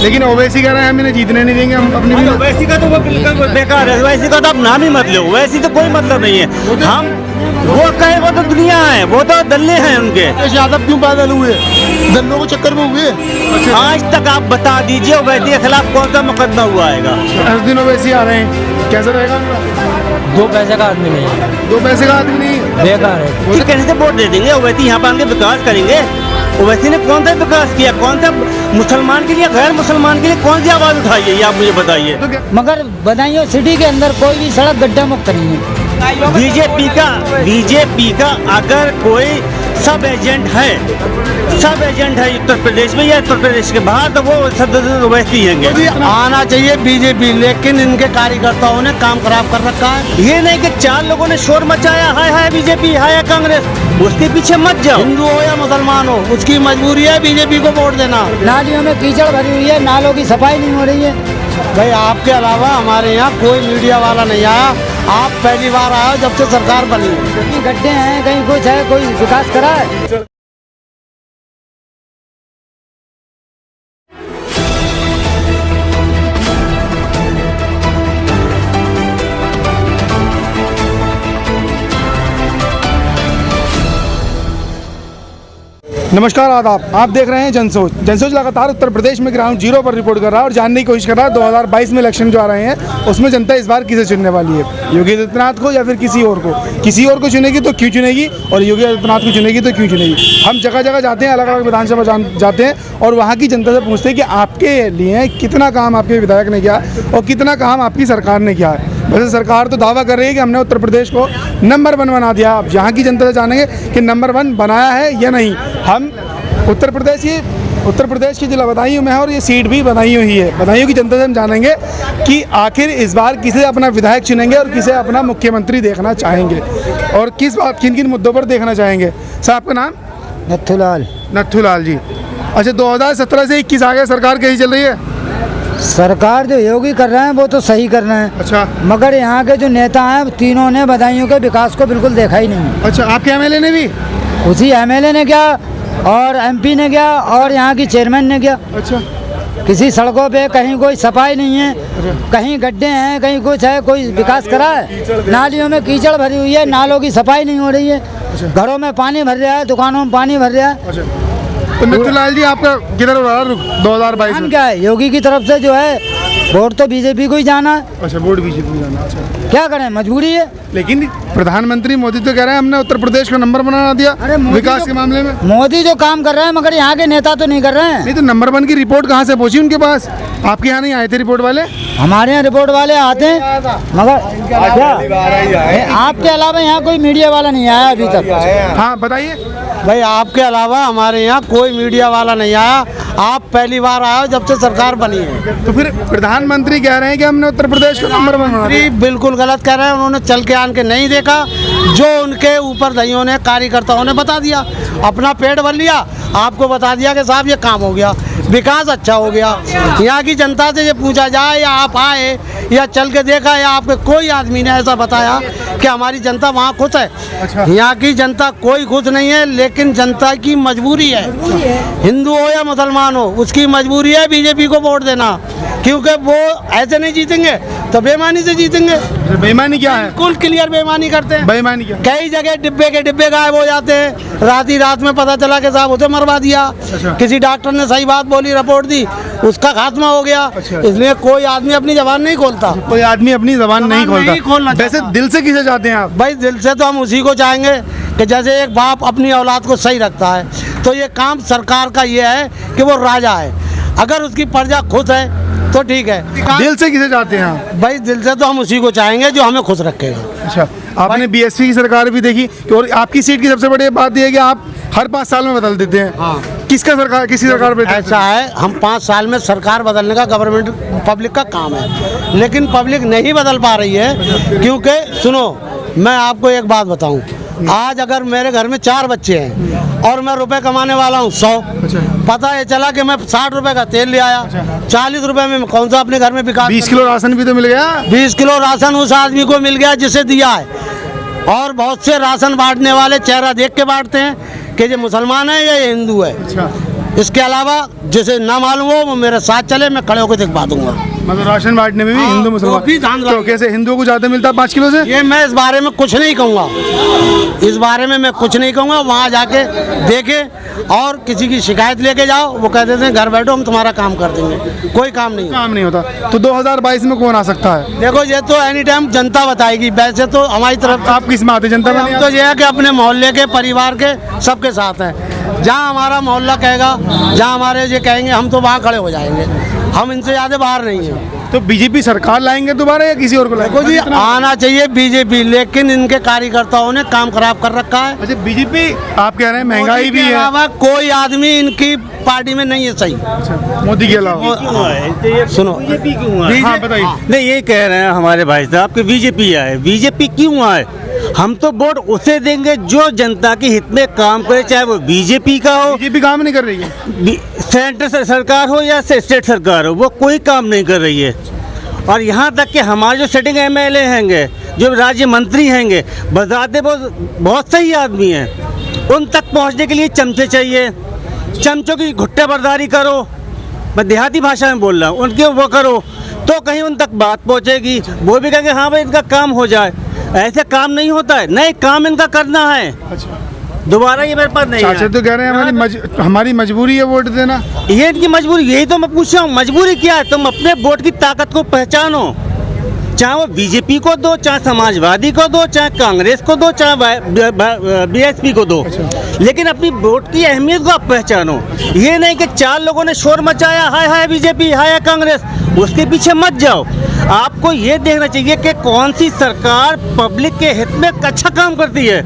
लेकिन ओवैसी कह रहे हैं हम इन्हें जीतने नहीं देंगे, हम अपनी ओवैसी का तो वो बिल्कुल बेकार है। ओवैसी का तो आप नाम ही मत लो, ओवैसी तो कोई मतलब नहीं है। हम वो कहे वो तो दुनिया है, वो तो दल्ले हैं उनके। यादव क्यों पैदल हुए? दल्लों के चक्कर में हुए? आज तक आप बता दीजिए ओवैसी के खिलाफ कौन सा मुकदमा हुआ है? 10 दिन ओवैसी आ रहे हैं, कैसा रहेगा? 2 पैसे का आदमी नहीं है, 2 पैसे का आदमी नहीं, बेकार है। वो कैसे वोट दे देंगे? ओवैसी यहाँ पर आके विकास करेंगे? ओवैसी ने कौन सा विकास किया? कौन सा मुसलमान के लिए, गैर मुसलमान के लिए कौन सी आवाज उठाई है? ये आप मुझे बताइए। मगर बदायूं सिटी के अंदर कोई भी सड़क गड्ढा मुक्त नहीं है। बीजेपी का अगर कोई सब एजेंट है उत्तर प्रदेश में या उत्तर प्रदेश के बाहर, तो वो सब ओवैसी हैं। आना चाहिए बीजेपी, लेकिन इनके कार्यकर्ताओं ने काम खराब कर रखा है। ये नहीं कि 4 लोगों ने शोर मचाया, हाय बीजेपी, हाय कांग्रेस, उसके पीछे मत जाओ। हिंदू हो या मुसलमान हो, उसकी मजबूरी है बीजेपी को वोट देना। नालियों में कीचड़ भरी हुई है, नालों की सफाई नहीं हो रही है। भाई आपके अलावा हमारे यहाँ कोई मीडिया वाला नहीं आया, आप पहली बार आए हो जब से सरकार बनी है। कहीं गड्ढे हैं, कहीं कुछ है, कोई विकास करा है? नमस्कार, आदाब। आप देख रहे हैं जनसोच लगातार उत्तर प्रदेश में ग्राउंड जीरो पर रिपोर्ट कर रहा है और जानने की कोशिश कर रहा है 2022 में इलेक्शन जो आ रहे हैं उसमें जनता इस बार किसे चुनने वाली है, योगी आदित्यनाथ को या फिर किसी और को चुनेगी तो क्यों चुनेगी, और योगी आदित्यनाथ को चुनेगी तो क्यों चुनेगी। हम जगह जगह जाते हैं, अलग अलग विधानसभा जाते हैं और वहाँ की जनता से पूछते हैं कि आपके लिए कितना काम आपके विधायक ने किया और कितना काम आपकी सरकार ने किया है। वैसे सरकार तो दावा कर रही है कि हमने उत्तर प्रदेश को नंबर 1 बना दिया। अब यहाँ की जनता से जानेंगे कि नंबर 1 बनाया है या नहीं। हम उत्तर प्रदेश की जिला बदायूं में है और ये सीट भी बदायूं ही है। बदायूं की जनता से हम जानेंगे कि आखिर इस बार किसे अपना विधायक चुनेंगे और किसे अपना मुख्यमंत्री देखना चाहेंगे और किन किन मुद्दों पर देखना चाहेंगे। सर, आपका नाम? नथुलाल जी। अच्छा, 2017 से 21 आ गए, सरकार कैसी चल रही है? सरकार जो योगी कर रहे हैं वो तो सही कर रहे हैं। अच्छा, मगर यहाँ के जो नेता हैं तीनों ने बदायूं के विकास को बिल्कुल देखा ही नहीं। अच्छा, आपके एमएलए ने भी? उसी एमएलए ने क्या और एमपी ने क्या और यहाँ की चेयरमैन ने क्या। अच्छा, किसी सड़कों पे कहीं कोई सफाई नहीं है, कहीं गड्ढे हैं, कहीं कुछ है, कोई विकास करा है? नालियों में कीचड़ भरी हुई है, नालों की सफाई नहीं हो रही है, घरों में पानी भर रहा है, दुकानों में पानी भर रहा है। तो नथुलाल जी, आपका किधर हो रहा है 2022 में? क्या है, योगी की तरफ से जो है वोट तो बीजेपी को ही जाना है। अच्छा, वोट बीजेपी को जाना। अच्छा, क्या करें, मजबूरी है। लेकिन प्रधानमंत्री मोदी तो कह रहे हैं हमने उत्तर प्रदेश का नंबर बना दिया विकास के मामले में। मोदी जो काम कर रहे हैं मगर यहाँ के नेता तो नहीं कर रहे हैं। नहीं तो नंबर 1 की रिपोर्ट कहाँ से पहुंची उनके पास? आपके यहाँ नहीं आए थे रिपोर्ट वाले? हमारे यहाँ रिपोर्ट वाले आते हैं मगर क्या आपके अलावा यहाँ कोई मीडिया वाला नहीं आया अभी तक? हाँ, बताइए। भाई आपके अलावा हमारे यहाँ कोई मीडिया वाला नहीं आया, आप पहली बार आए हो जब से सरकार बनी है। तो फिर प्रधानमंत्री कह रहे हैं कि हमने उत्तर प्रदेश का नंबर 1 बना दिया। बिल्कुल गलत कह रहे हैं, उन्होंने चल के आन के नहीं देखा, जो उनके ऊपर दहियों ने कार्यकर्ताओं ने बता दिया, अपना पेट भर लिया, आपको बता दिया कि साहब ये काम हो गया, विकास अच्छा हो गया। यहाँ की जनता से ये पूछा जाए या आप आए या चल के देखा या आपके कोई आदमी ने ऐसा बताया कि हमारी जनता वहाँ खुश है? अच्छा। यहाँ की जनता कोई खुश नहीं है, लेकिन जनता की मजबूरी है, हिंदू हो या मुसलमान हो, उसकी मजबूरी है बीजेपी को वोट देना, क्योंकि वो ऐसे नहीं जीतेंगे तो बेईमानी से जीतेंगे। बेईमानी क्या है? बिल्कुल क्लियर बेईमानी करते हैं। बेईमानी क्या? कई जगह डिब्बे के डिब्बे गायब हो जाते हैं, रात में पता चला कि साहब उसे मरवा दिया। अच्छा। किसी डॉक्टर ने सही बात बोली, रिपोर्ट दी, उसका खात्मा हो गया। अच्छा। इसलिए कोई आदमी अपनी जबान नहीं खोलता। कोई आदमी अपनी जबान नहीं खोलता। वैसे दिल से किसे चाहते हैं आप? भाई दिल से तो हम उसी को चाहेंगे कि जैसे एक बाप अपनी औलाद को सही रखता है, तो ये काम सरकार का ये है कि वो राजा है, अगर उसकी प्रजा खुश है तो ठीक है। दिल से किसे चाहते हैं आप? भाई दिल से तो हम उसी को चाहेंगे जो हमें खुश रखेगा। अच्छा, आपने बीएसपी की सरकार भी देखी और आपकी सीट की सबसे बड़ी बात यह है कि आप हर 5 साल में बदल देते हैं। हाँ। किसी सरकार पे ऐसा है, हम 5 साल में सरकार बदलने का गवर्नमेंट पब्लिक का काम है, लेकिन पब्लिक नहीं बदल पा रही है। क्योंकि सुनो, मैं आपको एक बात बताऊं, आज अगर मेरे घर में 4 बच्चे हैं और मैं रुपए कमाने वाला हूँ 100, पता है चला कि मैं 60 रुपए का तेल ले आया, 40 रुपए में कौन सा अपने घर में विकास। 20 किलो राशन भी तो मिल गया। 20 किलो राशन उस आदमी को मिल गया जिसे दिया है, और बहुत से राशन बांटने वाले चेहरा देख के बांटते हैं कि ये मुसलमान है या ये हिंदू है। अच्छा, इसके अलावा जिसे ना मालूम हो वो मेरे साथ चले, मैं खड़े होकर दिखवा दूंगा। मतलब राशन बांटने में भी हाँ, हिंदू वो भी मुसलमान धांधला तो कैसे हिंदुओं को ज़्यादा मिलता है 5 किलो से? ये मैं इस बारे में कुछ नहीं कहूँगा, इस बारे में मैं कुछ नहीं कहूँगा। वहाँ जाके देखे और किसी की शिकायत लेके जाओ, वो कह देते हैं घर बैठो हम तुम्हारा काम कर देंगे, कोई काम नहीं। काम नहीं होता। तो 2022 में कौन आ सकता है? देखो ये तो एनी टाइम जनता बताएगी, वैसे तो हमारी तरफ आप किस में आते, जनता में? हम तो ये है कि अपने मोहल्ले के परिवार के सबके साथ हैं। जहाँ हमारा मोहल्ला कहेगा, जहाँ हमारे ये कहेंगे हम तो वहाँ खड़े हो जाएंगे, हम इनसे ज़्यादा बाहर नहीं हैं। तो बीजेपी सरकार लाएंगे दोबारा या किसी और को लाएंगे? देखो जी आना चाहिए बीजेपी, लेकिन इनके कार्यकर्ताओं ने काम खराब कर रखा है। अच्छा, बीजेपी आप कह रहे हैं महंगाई भी मोदी के है। अलावा कोई आदमी इनकी पार्टी में नहीं है सही। अच्छा, मोदी के अलावा सुनो बीजेपी क्यों आए? हाँ बताइए। नहीं, ये कह रहे हैं हमारे भाई साहब कि बीजेपी आए। बीजेपी क्यों आए? हम तो वोट उसे देंगे जो जनता के हित में काम करे, चाहे वो बीजेपी का हो, बीजेपी काम नहीं कर रही है। सेंटर सरकार हो या स्टेट सरकार हो, वो कोई काम नहीं कर रही है। और यहाँ तक कि हमारे जो सिटिंग एमएलए हैंगे, जो राज्य मंत्री हैंगे, बताते बहुत सही आदमी हैं, उन तक पहुँचने के लिए चमचे चाहिए। चमचों की घुट्टे बर्दारी करो, मैं देहाती भाषा में बोल रहा हूँ, उनके वो करो तो कहीं उन तक बात पहुँचेगी, वो भी कहेंगे हाँ भाई इनका काम हो जाए। ऐसे काम नहीं होता है, नहीं काम इनका करना है। अच्छा, दोबारा ये मेरे पास नहीं चाचा है। तो कह रहे हैं हमारी मजबूरी है वोट देना। ये इनकी मजबूरी, यही तो मैं पूछ रहा हूँ, मजबूरी क्या है? तुम अपने वोट की ताकत को पहचानो, चाहे वो बीजेपी को दो, चाहे समाजवादी को दो, चाहे कांग्रेस को दो, चाहे बीएसपी को दो, लेकिन अपनी वोट की अहमियत को आप पहचानो। ये नहीं कि 4 लोगों ने शोर मचाया हाय हाय बीजेपी, हाय कांग्रेस, उसके पीछे मत जाओ। आपको ये देखना चाहिए कि कौन सी सरकार पब्लिक के हित में अच्छा काम करती है।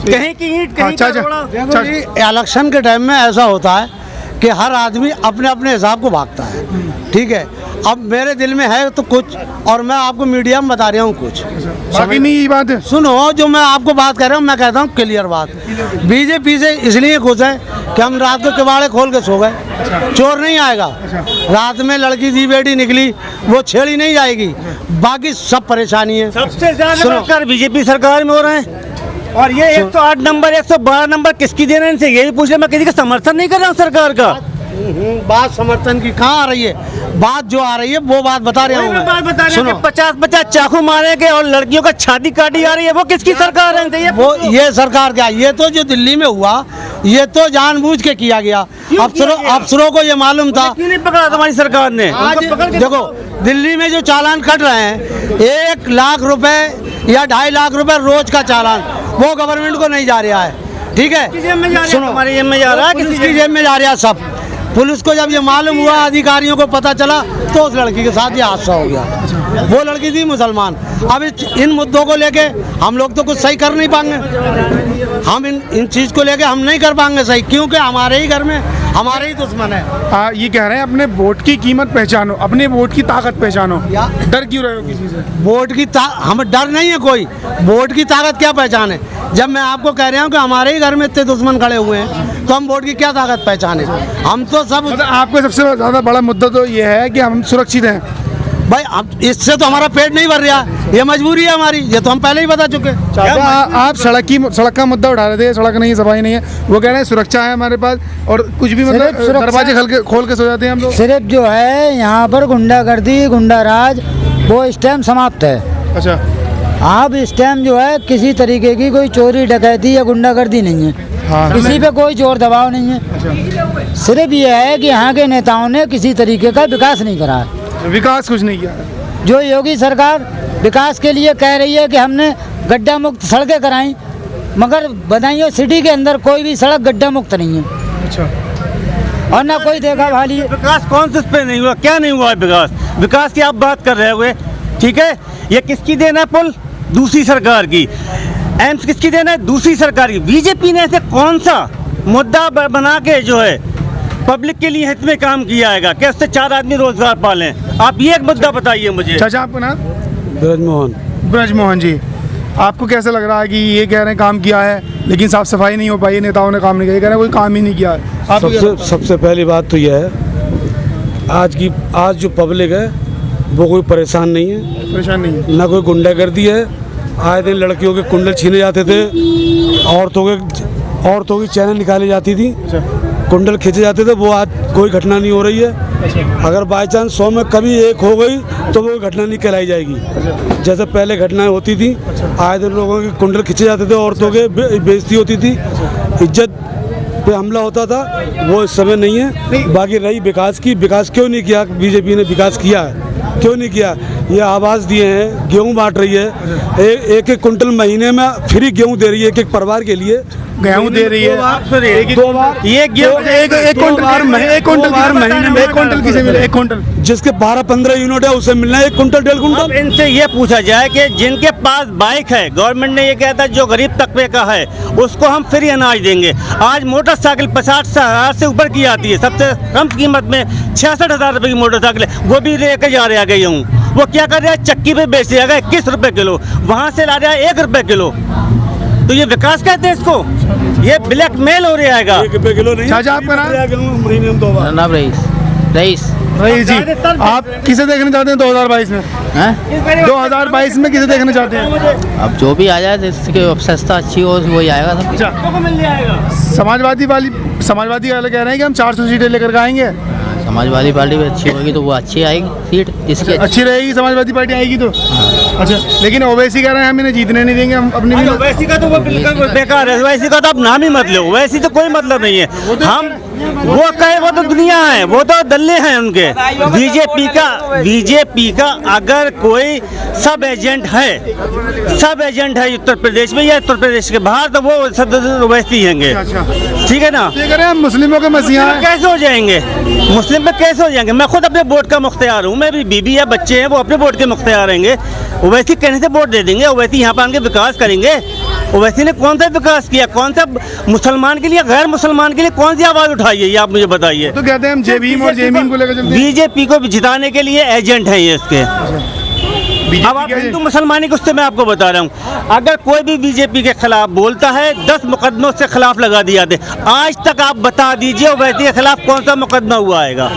कहीं की ईंट कहीं का रोड़ा। देखो जी, इलेक्शन के टाइम में ऐसा होता है कि हर आदमी अपने अपने हिसाब को भागता है, ठीक है। अब मेरे दिल में है तो कुछ, और मैं आपको मीडिया में बता रहा हूँ कुछ, बाकी नहीं ये बात है। सुनो जो मैं आपको बात कर रहा हूँ, मैं कहता हूँ क्लियर बात। बीजेपी से इसलिए खुश है कि हम रात को किवाड़े खोल के सो गए, चोर नहीं आएगा। रात में लड़की दी बेटी निकली, वो छेड़ी नहीं जाएगी, बाकी सब परेशानी है। सबसे ज्यादा सुनो। सरकार बीजेपी सरकार में हो रहे हैं। और ये 108 नंबर 112 नंबर किसकी दे रहे हैं? इनसे यही पूछ रहे, मैं किसी का समर्थन नहीं कर रहा हूँ सरकार का। बात समर्थन की कहाँ आ रही है? बात जो आ रही है वो बात बता रहा हूँ मैं बात बता मैं। रहे हैं कि 50-50 चाकू मारे गए और लड़कियों का छाती काटी जा रही है, वो किसकी सरकार है? वो ये सरकार क्या, ये तो जो दिल्ली में हुआ ये तो जानबूझ के किया गया। अफसरों को ये मालूम था। क्यों नहीं पकड़ा तुम्हारी सरकार ने? आज उनको पकड़ के देखो दिल्ली में जो चालान कट रहे हैं, 1 लाख रुपए या 2.5 लाख रुपए रोज का चालान, वो गवर्नमेंट को नहीं जा रहा है, ठीक है। किस जेब में जा रहा है? सुनो, हमारे जेब में जा रहा है, पुलिस किसी की जेब में जा रहा है सब। पुलिस को जब ये मालूम हुआ, अधिकारियों को पता चला, तो उस लड़की के साथ ये हादसा हो गया। वो लड़की थी मुसलमान। अब इन मुद्दों को लेके हम लोग तो कुछ सही कर नहीं पाएंगे, हम इन चीज़ को लेके हम नहीं कर पाएंगे सही, क्योंकि हमारे ही घर में हमारे ही दुश्मन है। ये कह रहे हैं अपने वोट की कीमत पहचानो, अपने वोट की ताकत पहचानो। डर क्यों रहे हो किसी से? वोट की हम डर नहीं है कोई, वोट की ताकत क्या पहचाने? जब मैं आपको कह रहा हूँ कि हमारे ही घर में इतने दुश्मन खड़े हुए हैं, तो हम वोट की क्या ताकत पहचाने? हम तो सब मतलब आपका सबसे ज़्यादा बड़ा मुद्दा तो ये है कि हम सुरक्षित हैं। भाई, अब इससे तो हमारा पेट नहीं भर रहा, ये मजबूरी है हमारी, ये तो हम पहले ही बता चुके। आप सड़क का मुद्दा उठा रहे थे, सड़क नहीं है, सफाई नहीं है, वो कह रहे हैं सुरक्षा है हमारे पास, और कुछ भी मतलब सिर्फ सुरक्षा- दरवाजे खोल के सो जाते हैं हम लोग। सिर्फ जो है यहाँ पर गुंडागर्दी गुंडा राज वो इस टाइम समाप्त है। अच्छा, अब इस टाइम जो है किसी तरीके की कोई चोरी डकैती या गुंडागर्दी नहीं है। हाँ। किसी पे कोई जोर दबाव नहीं है। सिर्फ ये है कि यहाँ के नेताओं ने किसी तरीके का विकास नहीं करा है। विकास कुछ नहीं किया। जो योगी सरकार विकास के लिए कह रही है कि हमने गड्ढा मुक्त सड़कें कराई, मगर बताइए सिटी के अंदर कोई भी सड़क गड्ढा मुक्त नहीं है, अच्छा, और ना कोई देखा भाली। विकास कौन से पे नहीं हुआ? क्या नहीं हुआ विकास? विकास की आप बात कर रहे हुए, ठीक है। ये किसकी देन है? पुल दूसरी सरकार की। एम्स किसकी देन है? दूसरी सरकार की। बीजेपी ने ऐसे कौन सा मुद्दा बना के जो है पब्लिक के लिए हित में काम किया है कि उससे 4 आदमी रोजगार पालें? आप ये एक मुद्दा बताइए मुझे। चाचा आपका नाम? ब्रजमोहन। ब्रजमोहन जी, आपको कैसा लग रहा है कि ये कह रहे हैं काम किया है लेकिन साफ सफाई नहीं हो पाई, नेताओं ने काम नहीं किया, ये कह रहे हैं कोई काम ही नहीं किया है? आप सबसे पहली बात तो यह है आज जो पब्लिक है वो कोई परेशान नहीं है, परेशान नहीं है। ना कोई गुंडागर्दी है। आए दिन लड़कियों के कुंडल छीने जाते थे, औरतों की चैनल निकाली जाती थी, कुंडल खींचे जाते थे, वो आज कोई घटना नहीं हो रही है। अगर बाई चांस 100 में कभी एक हो गई तो वो घटना नहीं कहलाई जाएगी। जैसे पहले घटनाएं होती थी, आए दिन लोगों के कुंडल खींचे जाते थे, औरतों के बेइज्जती होती थी, इज्जत पे हमला होता था, वो इस समय नहीं है। बाकी रही विकास की, विकास क्यों नहीं किया बीजेपी ने? विकास किया है, क्यों नहीं किया? ये आवास दिए हैं, गेहूं बांट रही है, एक एक कुंटल महीने में फ्री गेहूं दे रही है, एक एक परिवार के लिए गेहूं दे रही है। दो बार ये गेहूं एक कुंटल किसे मिले? एक कुंटल जिसके 12-15 यूनिट है उसे मिलना है 1 कुंटल 1.5 अब कुंटल। इनसे ये पूछा जाए कि जिनके पास बाइक है, गवर्नमेंट ने ये कहता है जो गरीब तबके का है उसको हम फ्री अनाज देंगे। आज मोटरसाइकिल 50,000 से ऊपर की आती है, सबसे कम कीमत में 66,000 रुपये की मोटरसाइकिल है, वो भी लेके जा रहे आगे गेहूँ। वो क्या कर रहा है? चक्की पे बेच रहा है 21 रुपये किलो, वहाँ से ला रहा है 1 रुपये किलो। तो ये विकास कहते हैं इसको? ये ब्लैकमेल हो रहा है। 1 रुपये किलो नहीं। चाचा आपका नाम? महीने में 2 बार। नाम रईस रईस जी, आप किसे देखना चाहते हैं 2022 में? 2022 में किसे देखना चाहते हैं? अब जो भी आ जाए जिसकी व्यवस्था अच्छी हो वही आएगा सब। अच्छा, मिल जाएगा। समाजवादी वाले कह रहे हैं कि हम 400 सीटें लेकर के आएंगे। समाजवादी पार्टी भी अच्छी होगी तो वो अच्छी आएगी सीट, जिसकी अच्छी रहेगी समाजवादी पार्टी आएगी तो। अच्छा, लेकिन ओवैसी कह रहे हैं हम इन्हें जीतने नहीं देंगे, हम अपनी भी। ओवैसी का तो वो बिल्कुल बेकार है, ओवैसी का तो आप नाम ही मत लो, ओवैसी तो कोई मतलब नहीं है। हम वो कहे वो तो दुनिया है, वो तो दल्ले हैं उनके। बीजेपी का अगर कोई सब एजेंट है उत्तर प्रदेश में या उत्तर प्रदेश के बाहर, तो वो सब ओवैसी हैंगे। ठीक है ना? ये कह रहे हैं हम मुस्लिमों के मसीहा हैं। कैसे हो जाएंगे मुस्लिम में? कैसे हो जाएंगे? मैं खुद अपने वोट का मुख्तियार हूँ, मैं भी बीबी या बच्चे हैं, वो अपने वोट के मुख्तियार रहेंगे। ओवैसी कहने से वोट दे देंगे? ओवैसी यहाँ पर आके विकास करेंगे? ओवैसी ने कौन सा विकास किया? कौन सा मुसलमान के लिए, गैर मुसलमान के लिए कौन सी आवाज उठाई है? ये आप मुझे बताइए। तो कहते हैं हम जेबीएम और जेमीम को लेकर चलते हैं। बीजेपी को जिताने के लिए एजेंट हैं ये इसके। अब आप हिंदू मुसलमानी कुछ से मैं आपको बता रहा हूँ, अगर कोई भी बीजेपी के खिलाफ बोलता है 10 मुकदमों से खिलाफ लगा दिया थे। आज तक आप बता दीजिए ओवैसी के खिलाफ कौन सा मुकदमा हुआ आएगा?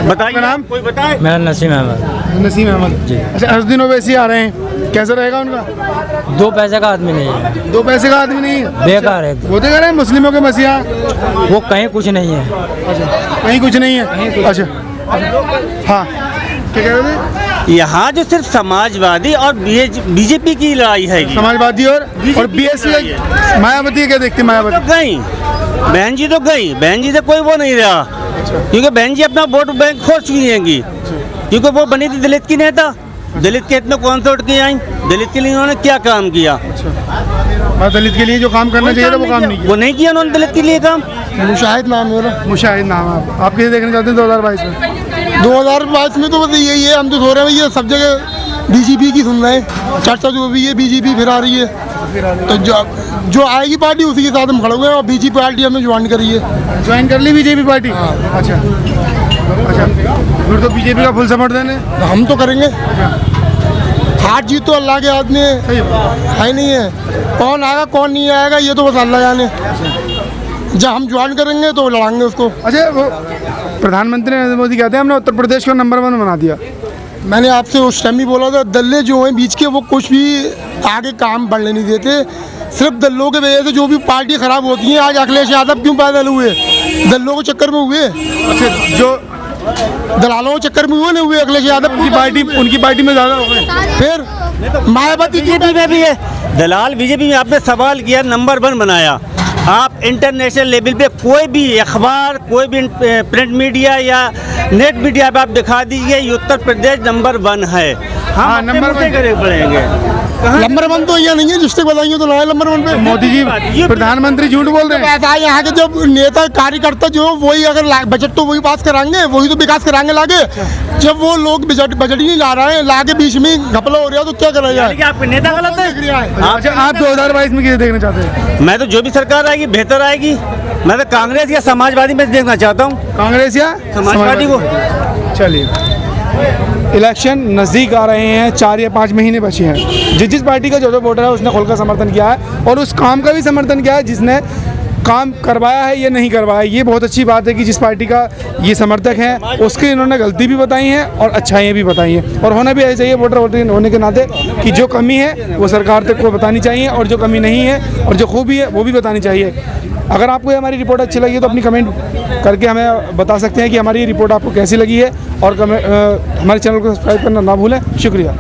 बताइए, नाम कोई बताए? मेरा नसीम अहमद जी। अच्छा, असदुद्दीन ओवैसी आ रहे हैं, कैसा रहेगा उनका? 2 पैसे का आदमी नहीं है, 2 पैसे का आदमी नहीं है, बेकार है। वो तो कह रहे हैं मुस्लिमों के मसीहा। वो कहीं कुछ नहीं है। कहीं कुछ नहीं है। अच्छा, हाँ, क्या कह रहे थे? यहाँ जो सिर्फ समाजवादी और बीजेपी की लड़ाई है। समाजवादी और बीएसपी। मायावती क्या देखती? मायावती तो गई, बहन जी तो गई, बहन जी से कोई वो नहीं रहा, क्योंकि बहन जी अपना वोट बैंक खो चुकी हैंगी, क्योंकि वो बनी थी दलित की नेता। दलित के इतने कौन से उठ के आई? दलित के लिए उन्होंने क्या काम किया? दलित के लिए जो काम करना चाहिए था वो काम नहीं किया। वो नहीं किया उन्होंने दलित के लिए काम। मुशाहिद नाम है मेरा। मुशाहिद नाम है। आप किसे देखना चाहते हैं 2022 में? 2022 में तो बस यही है, हम तो सो रहे हैं ये सब जगह बीजेपी की सुन रहे हैं, चर्चा जो भी है बीजेपी फिर आ रही है, तो जो आएगी पार्टी उसी के साथ हम खड़े हुए हैं, और बीजेपी पार्टी हमने ज्वाइन करी है। ज्वाइन कर ली बीजेपी पार्टी? अच्छा, फिर तो बीजेपी का फुल समर्थन है। हम तो करेंगे, हार जीत तो अल्लाह के हाथ में है नहीं है, कौन आएगा कौन नहीं आएगा ये तो बस अल्लाह जाने। जब हम ज्वाइन करेंगे तो लड़ाएंगे उसको। अच्छा, वो प्रधानमंत्री नरेंद्र मोदी कहते हैं हमने उत्तर प्रदेश को नंबर 1 बना दिया। मैंने आपसे उस टाइम ही बोला था, दल्ले जो हैं बीच के वो कुछ भी आगे काम बढ़ने नहीं देते, सिर्फ दल्लों के वजह से जो भी पार्टी खराब होती है। आज अखिलेश यादव क्यों पैदल हुए? दल्लों के चक्कर में हुए। अच्छा, जो दलालों के चक्कर में हुए नहीं हुए अखिलेश यादव? उनकी पार्टी में ज़्यादा हो गए। फिर मायावती बीजेपी में भी है दलाल। बीजेपी में आपने सवाल किया, नंबर 1 बनाया। आप इंटरनेशनल लेवल पे कोई भी अखबार, कोई भी प्रिंट मीडिया या नेट मीडिया पे आप दिखा दीजिए, ये उत्तर प्रदेश नंबर 1 है। हाँ, नंबर 1 करे पड़ेंगे। नंबर 1 तो यहाँ नहीं है, जिससे बताइए तो ना नंबर 1 पे। मोदी जी, प्रधानमंत्री झूठ बोल रहे हैं। ऐसा है यहाँ के जब नेता कार्यकर्ता जो वही अगर बजट तो वही पास कराएंगे, वही तो विकास कराएंगे लागे। जब वो लोग बजट ही नहीं ला रहे हैं, लाके बीच में घपला हो रहा है तो क्या करेगा? आपके नेता गलत है। अच्छा, आप 2022 में किसे देखना चाहते हैं? मैं तो जो भी सरकार आएगी बेहतर आएगी। मैं तो कांग्रेस या समाजवादी में देखना चाहता हूँ। कांग्रेस या समाजवादी को। चलिए, इलेक्शन नज़दीक आ रहे हैं, 4 या 5 महीने बचे हैं। जिस पार्टी का जो वोटर है उसने खुलकर समर्थन किया है और उस काम का भी समर्थन किया है जिसने काम करवाया है या नहीं करवाया। ये बहुत अच्छी बात है कि जिस पार्टी का ये समर्थक हैं उसके इन्होंने गलती भी बताई हैं और अच्छाइयाँ भी बताई हैं, और होना भी ऐसा चाहिए वोटर होने के नाते कि जो कमी है वो सरकार तक को बतानी चाहिए और जो कमी नहीं है और जो खूबी है वो भी बतानी चाहिए। अगर आपको ये हमारी रिपोर्ट अच्छी लगी है तो अपनी कमेंट करके हमें बता सकते हैं कि हमारी रिपोर्ट आपको कैसी लगी है, और हमारे चैनल को सब्सक्राइब करना ना भूलें। शुक्रिया।